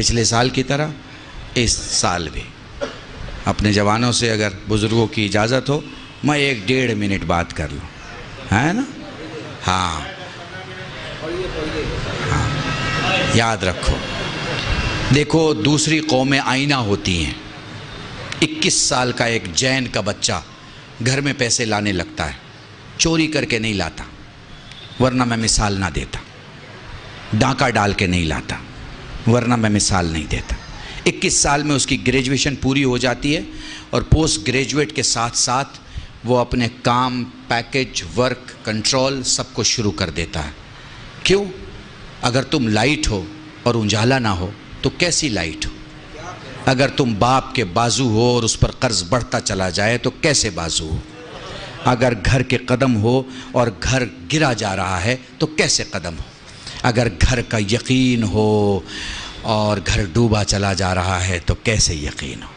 پچھلے سال کی طرح اس سال بھی اپنے جوانوں سے اگر بزرگوں کی اجازت ہو میں 1-1.5 منٹ بات کر لوں، ہے نا؟ ہاں یاد رکھو، دیکھو دوسری قومیں آئینہ ہوتی ہیں۔ 21 سال کا ایک جین کا بچہ گھر میں پیسے لانے لگتا ہے، چوری کر کے نہیں لاتا، ورنہ میں مثال نہ دیتا، ڈاکہ ڈال کے نہیں لاتا ورنہ میں مثال نہیں دیتا۔ 21 سال میں اس کی گریجویشن پوری ہو جاتی ہے اور پوسٹ گریجویٹ کے ساتھ ساتھ وہ اپنے کام، پیکج، ورک، کنٹرول سب کو شروع کر دیتا ہے۔ کیوں؟ اگر تم لائٹ ہو اور اجالا نہ ہو تو کیسی لائٹ ہو؟ اگر تم باپ کے بازو ہو اور اس پر قرض بڑھتا چلا جائے تو کیسے بازو ہو؟ اگر گھر کے قدم ہو اور گھر گرا جا رہا ہے تو کیسے قدم ہو؟ اگر گھر کا یقین ہو اور گھر ڈوبا چلا جا رہا ہے تو کیسے یقین ہو؟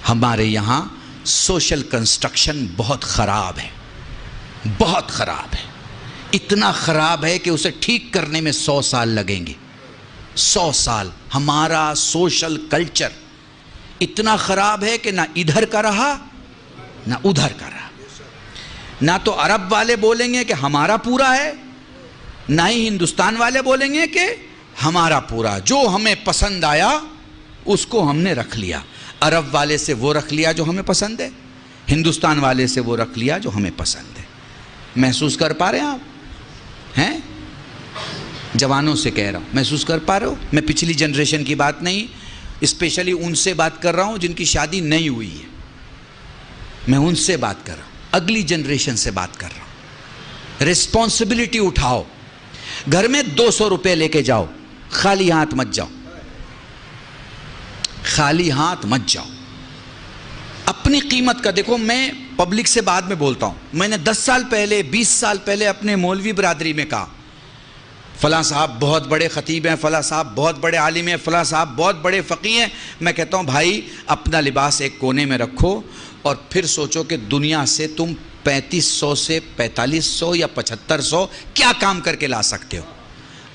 ہمارے یہاں سوشل کنسٹرکشن بہت خراب ہے، بہت خراب ہے، اتنا خراب ہے کہ اسے ٹھیک کرنے میں 100 سال لگیں گے۔ 100 سال۔ ہمارا سوشل کلچر اتنا خراب ہے کہ نہ ادھر کا رہا نہ ادھر کا رہا۔ نہ تو عرب والے بولیں گے کہ ہمارا پورا ہے، نہ ہی ہندوستان والے بولیں گے کہ ہمارا پورا۔ جو ہمیں پسند آیا اس کو ہم نے رکھ لیا۔ عرب والے سے وہ رکھ لیا جو ہمیں پسند ہے، ہندوستان والے سے وہ رکھ لیا جو ہمیں پسند ہے۔ محسوس کر پا رہے ہیں آپ؟ ہیں؟ جوانوں سے کہہ رہا ہوں، محسوس کر پا رہے ہو؟ میں پچھلی جنریشن کی بات نہیں، اسپیشلی ان سے بات کر رہا ہوں جن کی شادی نہیں ہوئی ہے۔ میں ان سے بات کر رہا ہوں، اگلی جنریشن سے بات کر رہا ہوں۔ ریسپانسبلٹی اٹھاؤ، گھر میں 200 روپے لے کے جاؤ، خالی ہاتھ مت جاؤ، خالی ہاتھ مت جاؤ۔ اپنی قیمت کا دیکھو، میں پبلک سے بعد میں بولتا ہوں، میں نے 10 سال پہلے 20 سال پہلے اپنے مولوی برادری میں کہا فلاں صاحب بہت بڑے خطیب ہیں، فلاں صاحب بہت بڑے عالم ہیں، فلاں صاحب بہت بڑے فقیہ ہیں۔ میں کہتا ہوں بھائی اپنا لباس ایک کونے میں رکھو اور پھر سوچو کہ دنیا سے تم 3500 سے 4500 یا 7500 کیا کام کر کے لا سکتے ہو۔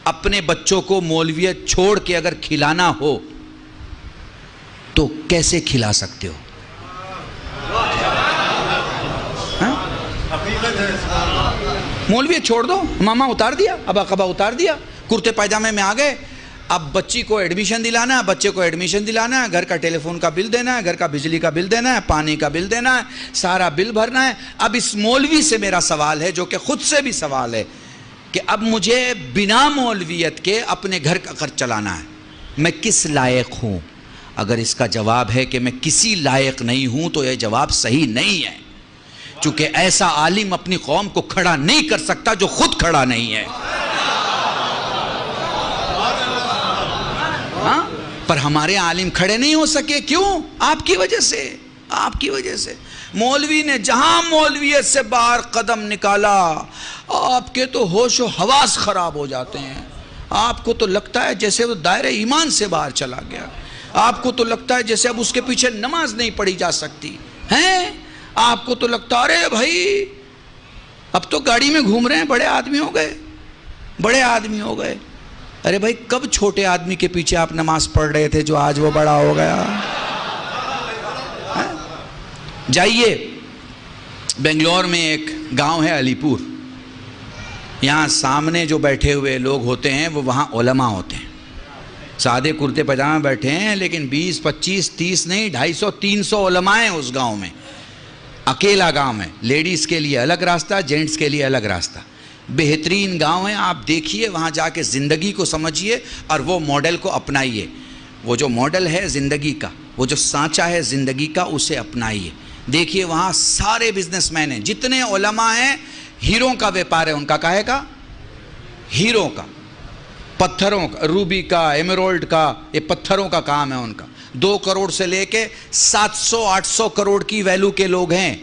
اپنے بچوں کو مولویت چھوڑ کے اگر کھلانا ہو تو کیسے کھلا سکتے ہو؟ مولویت چھوڑ دو، ماما اتار دیا، ابا قبا اتار دیا، کرتے پائجامے میں آ گئے۔ اب بچی کو ایڈمیشن دلانا ہے، بچے کو ایڈمیشن دلانا ہے، گھر کا ٹیلی فون کا بل دینا ہے، گھر کا بجلی کا بل دینا ہے، پانی کا بل دینا ہے، سارا بل بھرنا ہے۔ اب اس مولوی سے میرا سوال ہے، جو کہ خود سے بھی سوال ہے، کہ اب مجھے بنا مولویت کے اپنے گھر کا خرچ چلانا ہے، میں کس لائق ہوں؟ اگر اس کا جواب ہے کہ میں کسی لائق نہیں ہوں تو یہ جواب صحیح نہیں ہے، چونکہ ایسا عالم اپنی قوم کو کھڑا نہیں کر سکتا جو خود کھڑا نہیں ہے۔ ہاں؟ پر ہمارے عالم کھڑے نہیں ہو سکے، کیوں؟ آپ کی وجہ سے، آپ کی وجہ سے۔ مولوی نے جہاں مولویت سے باہر قدم نکالا، آپ کے تو ہوش و حواس خراب ہو جاتے ہیں۔ آپ کو تو لگتا ہے جیسے وہ دائرہ ایمان سے باہر چلا گیا، آپ کو تو لگتا ہے جیسے اب اس کے پیچھے نماز نہیں پڑھی جا سکتی ہیں، آپ کو تو لگتا ارے بھائی اب تو گاڑی میں گھوم رہے ہیں، بڑے آدمی ہو گئے، بڑے آدمی ہو گئے۔ ارے بھائی کب چھوٹے آدمی کے پیچھے آپ نماز پڑھ رہے تھے جو آج وہ بڑا ہو گیا؟ جائیے بنگلور میں ایک گاؤں ہے علی پور، یہاں سامنے جو بیٹھے ہوئے لوگ ہوتے ہیں وہ وہاں علماء ہوتے ہیں، سادے کرتے پاجامے بیٹھے ہیں، لیکن 20 25 30 نہیں 250 300 علماء ہیں اس گاؤں میں۔ اکیلا گاؤں ہے، لیڈیز کے لیے الگ راستہ، جینٹس کے لیے الگ راستہ۔ بہترین گاؤں ہے، آپ دیکھیے وہاں جا کے زندگی کو سمجھیے اور وہ ماڈل کو اپنائیے۔ وہ جو ماڈل ہے زندگی کا، وہ جو سانچہ ہے زندگی کا، اسے اپنائیے۔ دیکھیے وہاں سارے بزنس مین ہیں، جتنے علماء ہیں، ہیروں کا ویپار ہے ان کا، کاہے کا؟ ہیروں کا، پتھروں کا، روبی کا، ایمرالڈ کا، یہ پتھروں کا کام ہے ان کا۔ 2 کروڑ سے لے کے 700 800 کروڑ کی ویلو کے لوگ ہیں۔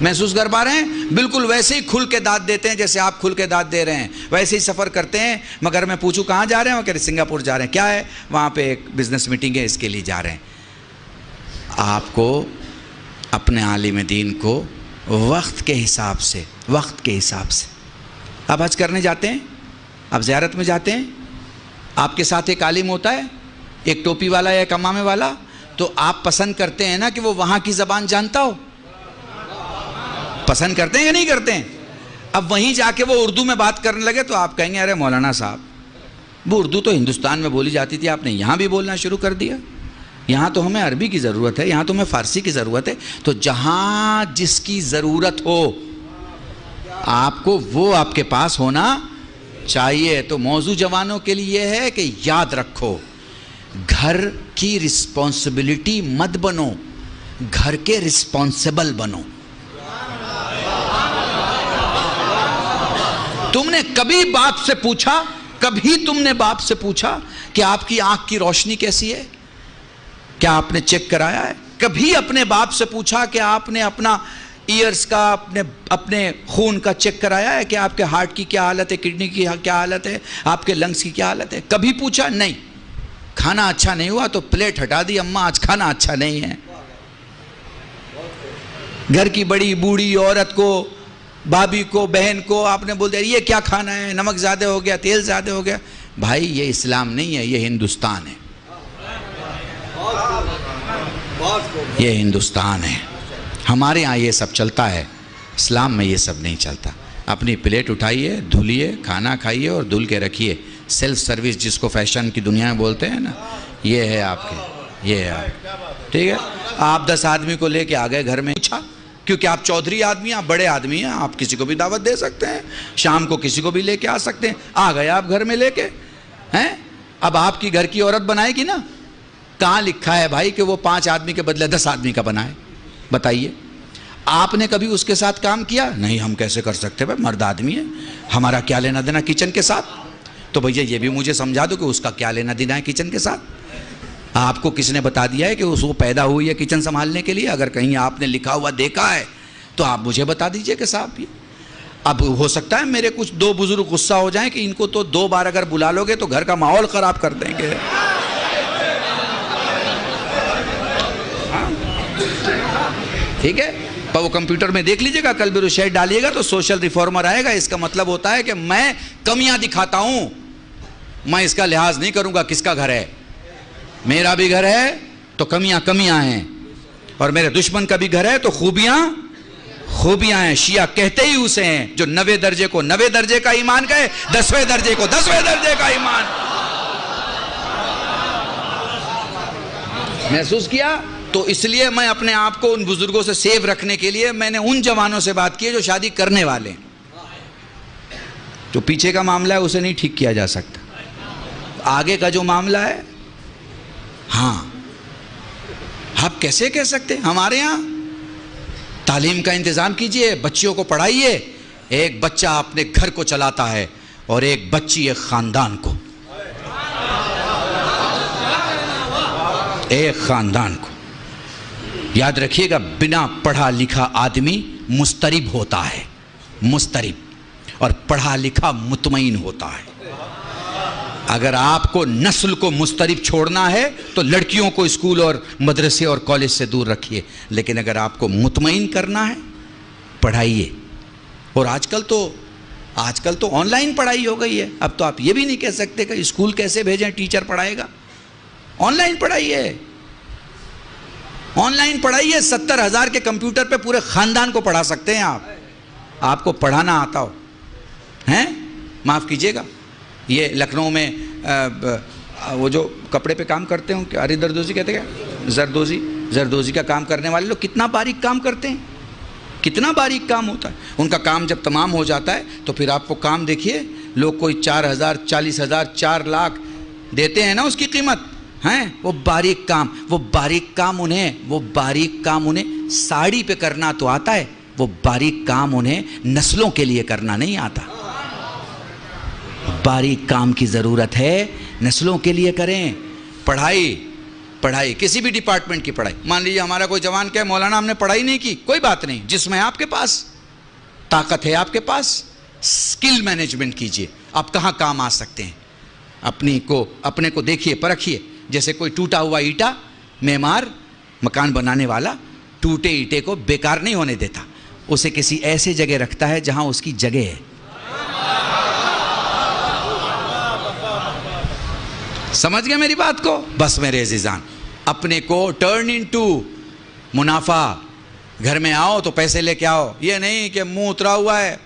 محسوس کر پا رہے ہیں؟ بالکل ویسے ہی کھل کے داد دیتے ہیں جیسے آپ کھل کے داد دے رہے ہیں، ویسے ہی سفر کرتے ہیں۔ مگر میں پوچھوں کہاں جا رہے ہیں؟ وہ کہہ رہے سنگاپور جا رہے ہیں۔ کیا ہے؟ وہاں پہ ایک بزنس میٹنگ ہے، اس کے لیے جا رہے ہیں۔ آپ کو اپنے عالم دین کو وقت کے حساب سے، وقت کے حساب سے، آپ حج کرنے جاتے ہیں، آپ زیارت میں جاتے ہیں، آپ کے ساتھ ایک عالم ہوتا ہے، ایک ٹوپی والا یا ایک امامے والا، تو آپ پسند کرتے ہیں نا کہ وہ وہاں کی زبان جانتا ہو؟ پسند کرتے ہیں یا نہیں کرتے ہیں؟ اب وہیں جا کے وہ اردو میں بات کرنے لگے تو آپ کہیں گے ارے مولانا صاحب، وہ اردو تو ہندوستان میں بولی جاتی تھی، آپ نے یہاں بھی بولنا شروع کر دیا، یہاں تو ہمیں عربی کی ضرورت ہے، یہاں تو ہمیں فارسی کی ضرورت ہے۔ تو جہاں جس کی ضرورت ہو آپ کو وہ آپ کے پاس ہونا چاہیے۔ تو موضوع جوانوں کے لیے یہ ہے کہ یاد رکھو، گھر کی رسپانسبلٹی مت بنو، گھر کے رسپانسبل بنو۔ تم نے کبھی باپ سے پوچھا، کبھی تم نے باپ سے پوچھا کہ آپ کی آنکھ کی روشنی کیسی ہے؟ کیا آپ نے چیک کرایا ہے؟ کبھی اپنے باپ سے پوچھا کہ آپ نے اپنا ایئرز کا، اپنے خون کا چیک کرایا ہے کہ آپ کے ہارٹ کی کیا حالت ہے، کڈنی کی کیا حالت ہے، آپ کے لنگز کی کیا حالت ہے؟ کبھی پوچھا؟ نہیں۔ کھانا اچھا نہیں ہوا تو پلیٹ ہٹا دی، اماں آج کھانا اچھا نہیں ہے۔ گھر کی بڑی بوڑھی عورت کو، بھابھی کو، بہن کو آپ نے بول دیا یہ کیا کھانا ہے، نمک زیادہ ہو گیا، تیل زیادہ ہو گیا۔ بھائی یہ اسلام نہیں ہے، یہ ہندوستان ہے، یہ ہندوستان ہے۔ ہمارے یہاں یہ سب چلتا ہے، اسلام میں یہ سب نہیں چلتا۔ اپنی پلیٹ اٹھائیے، دھلیے، کھانا کھائیے اور دھل کے رکھیے۔ سیلف سروس جس کو فیشن کی دنیا میں بولتے ہیں نا، یہ ہے آپ کے، یہ ہے آپ، ٹھیک ہے۔ آپ 10 آدمی کو لے کے آ گئے گھر میں، پوچھا کیونکہ آپ چودھری آدمی ہیں، آپ بڑے آدمی ہیں، آپ کسی کو بھی دعوت دے سکتے ہیں، شام کو کسی کو بھی لے کے آ سکتے ہیں۔ آ گئے آپ گھر میں لے کے ہیں، اب آپ کی گھر کی عورت بنائے گی نا۔ کہاں لکھا ہے بھائی کہ وہ 5 آدمی کے بدلے 10 آدمی کا بنائے؟ بتائیے، آپ نے کبھی اس کے ساتھ کام کیا؟ نہیں، ہم کیسے کر سکتے بھائی، مرد آدمی ہے، ہمارا کیا لینا دینا کچن کے ساتھ؟ تو بھیا یہ بھی مجھے سمجھا دو کہ اس کا کیا لینا دینا ہے کچن کے ساتھ؟ آپ کو کس نے بتا دیا ہے کہ اس کو پیدا ہوئی ہے کچن سنبھالنے کے لیے؟ اگر کہیں آپ نے لکھا ہوا دیکھا ہے تو آپ مجھے بتا دیجئے کہ صاحب یہ۔ اب ہو سکتا ہے میرے کچھ 2 بزرگ غصہ ہو جائیں کہ ان کو تو 2 بار اگر بلا لو گے تو گھر کا ماحول خراب کر دیں گے۔ ٹھیک ہے، پر وہ کمپیوٹر میں دیکھ لیجئے گا، کل بھی شیٹ ڈالیے گا تو سوشل ریفارمر آئے گا۔ اس کا مطلب ہوتا ہے کہ میں کمیاں دکھاتا ہوں، میں اس کا لحاظ نہیں کروں گا کس کا گھر ہے۔ میرا بھی گھر ہے تو کمیاں کمیاں ہیں، اور میرے دشمن کا بھی گھر ہے تو خوبیاں خوبیاں ہیں۔ شیعہ کہتے ہی اسے ہیں جو 90 درجے کو 90 درجے کا ایمان کہے، 10ویں درجے کو 10ویں درجے کا ایمان۔ محسوس کیا؟ تو اس لیے میں اپنے آپ کو ان بزرگوں سے سیو رکھنے کے لیے میں نے ان جوانوں سے بات کی ہے جو شادی کرنے والے ہیں۔ جو پیچھے کا معاملہ ہے اسے نہیں ٹھیک کیا جا سکتا، آگے کا جو معاملہ ہے، ہاں آپ کیسے کہہ سکتے؟ ہمارے ہاں تعلیم کا انتظام کیجئے، بچیوں کو پڑھائیے۔ ایک بچہ اپنے گھر کو چلاتا ہے اور ایک بچی ایک خاندان کو، ایک خاندان کو۔ یاد رکھیے گا، بنا پڑھا لکھا آدمی مضطرب ہوتا ہے، مضطرب، اور پڑھا لکھا مطمئن ہوتا ہے۔ اگر آپ کو نسل کو مضطرب چھوڑنا ہے تو لڑکیوں کو اسکول اور مدرسے اور کالج سے دور رکھیے، لیکن اگر آپ کو مطمئن کرنا ہے پڑھائیے۔ اور آج کل تو آن لائن پڑھائی ہو گئی ہے، اب تو آپ یہ بھی نہیں کہہ سکتے کہ اسکول کیسے بھیجیں، ٹیچر پڑھائے گا۔ On line پڑھائیے، on line پڑھائیے۔ 70,000 کے کمپیوٹر پہ پورے خاندان کو پڑھا سکتے ہیں آپ کو پڑھانا آتا ہو ہیں۔ معاف کیجیے گا، یہ لکھنؤ میں وہ جو کپڑے پہ کام کرتے ہوں، اری دردوزی کہتے ہیں، زردوزی کا کام کرنے والے لوگ کتنا باریک کام کرتے ہیں، کتنا باریک کام ہوتا ہے ان کا۔ کام جب تمام ہو جاتا ہے تو پھر آپ کو کام دیکھیے، لوگ کوئی 4,000 40,000 4 لاکھ دیتے ہیں نا اس کی قیمت ہیں۔ وہ باریک کام انہیں ساڑی پہ کرنا تو آتا ہے، وہ باریک کام انہیں نسلوں کے لیے کرنا نہیں آتا۔ باریک کام کی ضرورت ہے، نسلوں کے لیے کریں۔ پڑھائی کسی بھی ڈپارٹمنٹ کی پڑھائی۔ مان لیجیے ہمارا کوئی جوان کہے مولانا ہم نے پڑھائی نہیں کی، کوئی بات نہیں، جس میں آپ کے پاس طاقت ہے، آپ کے پاس سکل مینجمنٹ کیجئے، آپ کہاں کام آ سکتے ہیں، اپنے کو دیکھیے، پرکھیے۔ جیسے کوئی ٹوٹا ہوا اینٹا، معمار مکان بنانے والا ٹوٹے اینٹے کو بیکار نہیں ہونے دیتا، اسے کسی ایسے جگہ رکھتا ہے جہاں اس کی جگہ ہے۔ سمجھ گئے میری بات کو؟ بس میرے عزیزان، اپنے کو ٹرن انٹو منافع. گھر میں آؤ تو پیسے لے کے آؤ، یہ نہیں کہ منہ اترا ہوا ہے.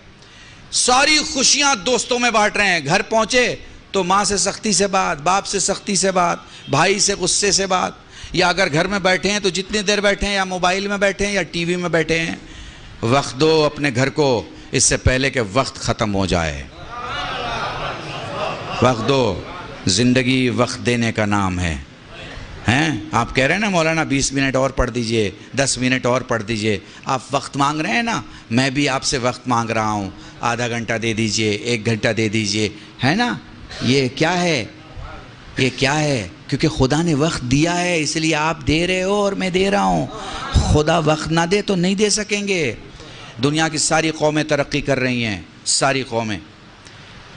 ساری خوشیاں دوستوں میں بانٹ رہے ہیں، گھر پہنچے تو ماں سے سختی سے بات، باپ سے سختی سے بات، بھائی سے غصے سے بات، یا اگر گھر میں بیٹھے ہیں تو جتنی دیر بیٹھے ہیں یا موبائل میں بیٹھے ہیں یا ٹی وی میں بیٹھے ہیں. وقت دو اپنے گھر کو اس سے پہلے کہ وقت ختم ہو جائے. وقت دو. زندگی وقت دینے کا نام ہے. ہیں آپ کہہ رہے ہیں نا مولانا 20 منٹ اور پڑھ دیجئے، 10 منٹ اور پڑھ دیجئے. آپ وقت مانگ رہے ہیں نا، میں بھی آپ سے وقت مانگ رہا ہوں. آدھا گھنٹہ دے دیجئے، 1 گھنٹہ دے دیجئے، ہے نا. یہ کیا ہے؟ یہ کیا ہے؟ کیونکہ خدا نے وقت دیا ہے، اس لیے آپ دے رہے ہو اور میں دے رہا ہوں. خدا وقت نہ دے تو نہیں دے سکیں گے. دنیا کی ساری قومیں ترقی کر رہی ہیں، ساری قومیں.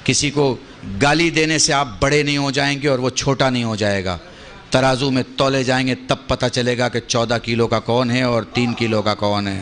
کسی کو گالی دینے سے آپ بڑے نہیں ہو جائیں گے اور وہ چھوٹا نہیں ہو جائے گا. ترازو میں تولے جائیں گے تب پتہ چلے گا کہ 14 کلو کا کون ہے اور 3 کلو کا کون ہے.